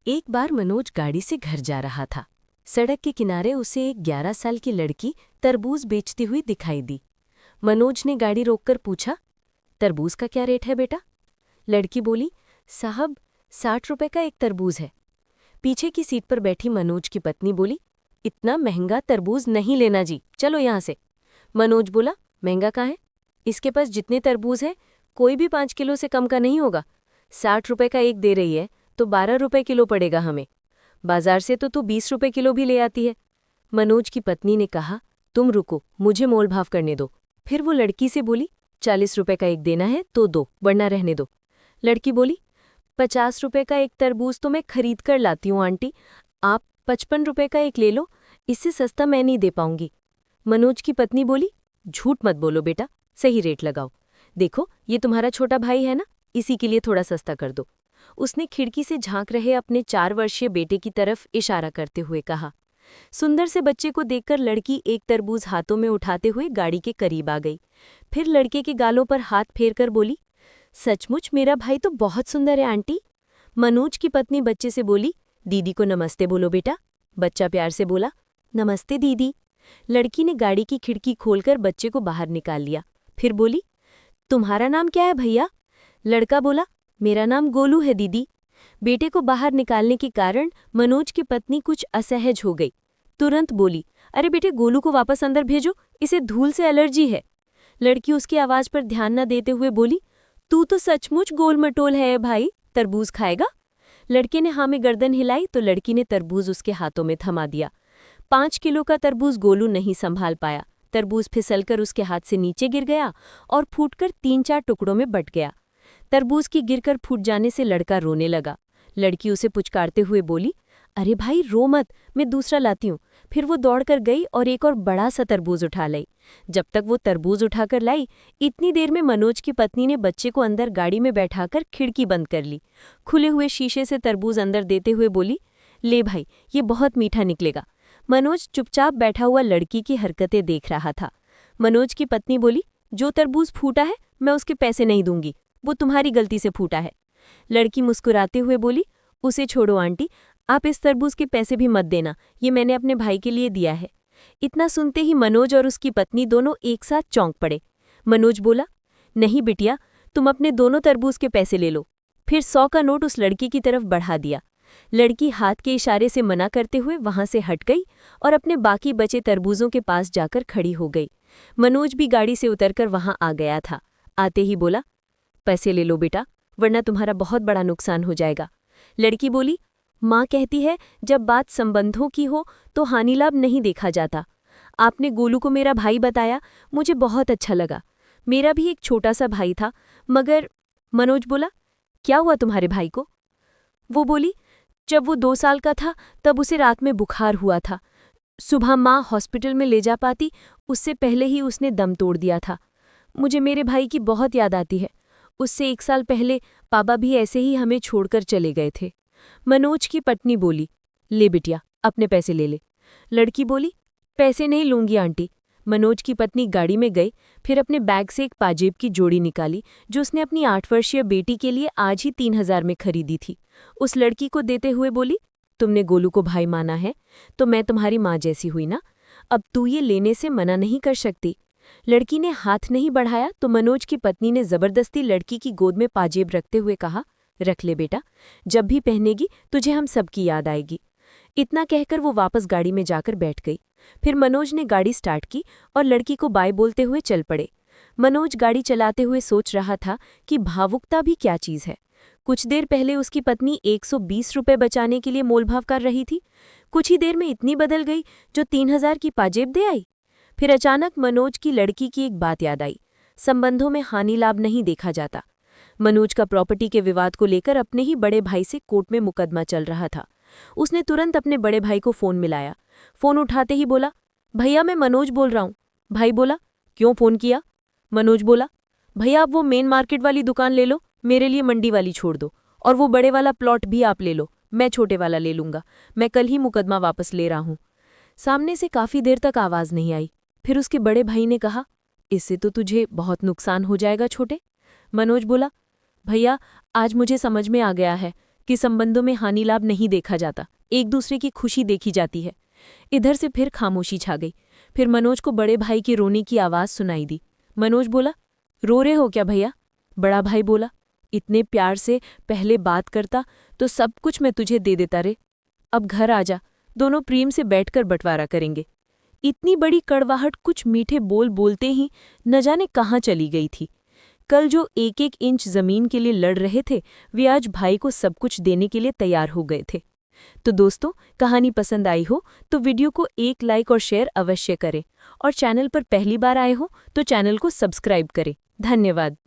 एक बार मनोज गाड़ी से घर जा रहा था। सड़क के किनारे उसे एक 11 साल की लड़की तरबूज बेचती हुई दिखाई दी। मनोज ने गाड़ी रोककर पूछा, तरबूज का क्या रेट है बेटा? लड़की बोली, साहब 60 रुपए का एक तरबूज है। पीछे की सीट पर बैठी मनोज की पत्नी बोली, इतना महंगा तरबूज नहीं लेना जी, चलो यहाँ से। मनोज बोला, महंगा कहाँ है? इसके पास जितने तरबूज हैं कोई भी 5 किलो से कम का नहीं होगा। 60 रुपए का एक दे रही है तो 12 रुपए किलो पड़ेगा हमें। बाजार से तो तू 20 रुपए किलो भी ले आती है। मनोज की पत्नी ने कहा, तुम रुको, मुझे मोलभाव करने दो। फिर वो लड़की से बोली, 40 रुपए का एक देना है तो दो, वरना रहने दो। लड़की बोली, 50 रुपए का एक तरबूज तो मैं खरीद कर लाती हूँ आंटी, आप 55 रुपए का एक ले लो, इससे सस्ता मैं नहीं दे पाऊंगी। मनोज की पत्नी बोली, झूठ मत बोलो बेटा, सही रेट लगाओ। देखो ये तुम्हारा छोटा भाई है ना, इसी के लिए थोड़ा सस्ता कर दो। उसने खिड़की से झांक रहे अपने 4 वर्षीय बेटे की तरफ इशारा करते हुए कहा। सुंदर से बच्चे को देखकर लड़की एक तरबूज हाथों में उठाते हुए गाड़ी के करीब आ गई। फिर लड़के के गालों पर हाथ फेरकर बोली, सचमुच मेरा भाई तो बहुत सुंदर है आंटी। मनोज की पत्नी बच्चे से बोली, दीदी को नमस्ते बोलो बेटा। बच्चा प्यार से बोला, नमस्ते दीदी। लड़की ने गाड़ी की खिड़की खोलकर बच्चे को बाहर निकाल लिया। फिर बोली, तुम्हारा नाम क्या है भैया? लड़का बोला, मेरा नाम गोलू है दीदी। बेटे को बाहर निकालने के कारण मनोज की पत्नी कुछ असहज हो गई। तुरंत बोली, अरे बेटे गोलू को वापस अंदर भेजो, इसे धूल से एलर्जी है। लड़की उसकी आवाज पर ध्यान न देते हुए बोली, तू तो सचमुच गोल मटोल है भाई, तरबूज खाएगा? लड़के ने हाँ में गर्दन हिलाई तो लड़की ने तरबूज उसके हाथों में थमा दिया। 5 किलो का तरबूज गोलू नहीं संभाल पाया। तरबूज फिसलकर उसके हाथ से नीचे गिर गया और फूटकर 3-4 टुकड़ों में बट गया। तरबूज की गिरकर फूट जाने से लड़का रोने लगा। लड़की उसे पुचकारते हुए बोली, अरे भाई रो मत, मैं दूसरा लाती हूँ। फिर वो दौड़कर गई और एक और बड़ा सा तरबूज उठा लाई। जब तक वो तरबूज उठाकर लाई, इतनी देर में मनोज की पत्नी ने बच्चे को अंदर गाड़ी में बैठाकर खिड़की बंद कर ली। खुले हुए शीशे से तरबूज अंदर देते हुए बोली, ले भाई, ये बहुत मीठा निकलेगा। मनोज चुपचाप बैठा हुआ लड़की की हरकतें देख रहा था। मनोज की पत्नी बोली, जो तरबूज फूटा है मैं उसके पैसे नहीं दूंगी, वो तुम्हारी गलती से फूटा है। लड़की मुस्कुराते हुए बोली, उसे छोड़ो आंटी, आप इस तरबूज के पैसे भी मत देना, ये मैंने अपने भाई के लिए दिया है। इतना सुनते ही मनोज और उसकी पत्नी दोनों एक साथ चौंक पड़े। मनोज बोला, नहीं बिटिया, तुम अपने दोनों तरबूज के पैसे ले लो। फिर 100 का नोट उस लड़की की तरफ बढ़ा दिया। लड़की हाथ के इशारे से मना करते हुए वहां से हट गई और अपने बाकी बचे तरबूजों के पास जाकर खड़ी हो गई। मनोज भी गाड़ी से उतरकर वहां आ गया था। आते ही बोला, पैसे ले लो बेटा, वरना तुम्हारा बहुत बड़ा नुकसान हो जाएगा। लड़की बोली, माँ कहती है जब बात संबंधों की हो तो हानि लाभ नहीं देखा जाता। आपने गोलू को मेरा भाई बताया, मुझे बहुत अच्छा लगा। मेरा भी एक छोटा सा भाई था, मगर। मनोज बोला, क्या हुआ तुम्हारे भाई को? वो बोली, जब वो 2 साल का था तब उसे रात में बुखार हुआ था। सुबह माँ हॉस्पिटल में ले जा पाती, उससे पहले ही उसने दम तोड़ दिया था। मुझे मेरे भाई की बहुत याद आती है। उससे 1 साल पहले पापा भी ऐसे ही हमें छोड़कर चले गए थे। मनोज की पत्नी बोली, ले बिटिया, अपने पैसे ले ले। लड़की बोली, पैसे नहीं लूंगी आंटी। मनोज की पत्नी गाड़ी में गई, फिर अपने बैग से एक पाजेब की जोड़ी निकाली जो उसने अपनी 8 वर्षीय बेटी के लिए आज ही 3000 में खरीदी थी। उस लड़की को देते हुए बोली, तुमने गोलू को भाई माना है तो मैं तुम्हारी माँ जैसी हुई ना, अब तू ये लेने से मना नहीं कर सकती। लड़की ने हाथ नहीं बढ़ाया तो मनोज की पत्नी ने जबरदस्ती लड़की की गोद में पाजेब रखते हुए कहा, रख ले बेटा, जब भी पहनेगी तुझे हम सबकी याद आएगी। इतना कहकर वो वापस गाड़ी में जाकर बैठ गई। फिर मनोज ने गाड़ी स्टार्ट की और लड़की को बाय बोलते हुए चल पड़े। मनोज गाड़ी चलाते हुए सोच रहा था कि भावुकता भी क्या चीज़ है। कुछ देर पहले उसकी पत्नी 120 रुपए बचाने के लिए मोलभाव कर रही थी, कुछ ही देर में इतनी बदल गई जो 3000 की पाजेब दे आई। फिर अचानक मनोज की लड़की की एक बात याद आई, संबंधों में हानि लाभ नहीं देखा जाता। मनोज का प्रॉपर्टी के विवाद को लेकर अपने ही बड़े भाई से कोर्ट में मुकदमा चल रहा था। उसने तुरंत अपने बड़े भाई को फ़ोन मिलाया। फ़ोन उठाते ही बोला, भैया मैं मनोज बोल रहा हूँ। भाई बोला, क्यों फ़ोन किया? मनोज बोला, भैया आप वो मेन मार्केट वाली दुकान ले लो, मेरे लिए मंडी वाली छोड़ दो, और वो बड़े वाला प्लॉट भी आप ले लो, मैं छोटे वाला ले लूँगा। मैं कल ही मुकदमा वापस ले रहा हूँ। सामने से काफ़ी देर तक आवाज़ नहीं आई। फिर उसके बड़े भाई ने कहा, इससे तो तुझे बहुत नुकसान हो जाएगा छोटे। मनोज बोला, भैया आज मुझे समझ में आ गया है कि संबंधों में हानि लाभ नहीं देखा जाता, एक दूसरे की खुशी देखी जाती है। इधर से फिर खामोशी छा गई। फिर मनोज को बड़े भाई की रोने की आवाज़ सुनाई दी। मनोज बोला, रो रहे हो क्या भैया? बड़ा भाई बोला, इतने प्यार से पहले बात करता तो सब कुछ मैं तुझे दे देता रे। अब घर आ जा, दोनों प्रेम से बैठकर बंटवारा करेंगे। इतनी बड़ी कड़वाहट कुछ मीठे बोल बोलते ही न जाने कहाँ चली गई थी। कल जो एक एक इंच जमीन के लिए लड़ रहे थे, वे आज भाई को सब कुछ देने के लिए तैयार हो गए थे। तो दोस्तों, कहानी पसंद आई हो तो वीडियो को एक लाइक और शेयर अवश्य करें, और चैनल पर पहली बार आए हो तो चैनल को सब्सक्राइब करें। धन्यवाद।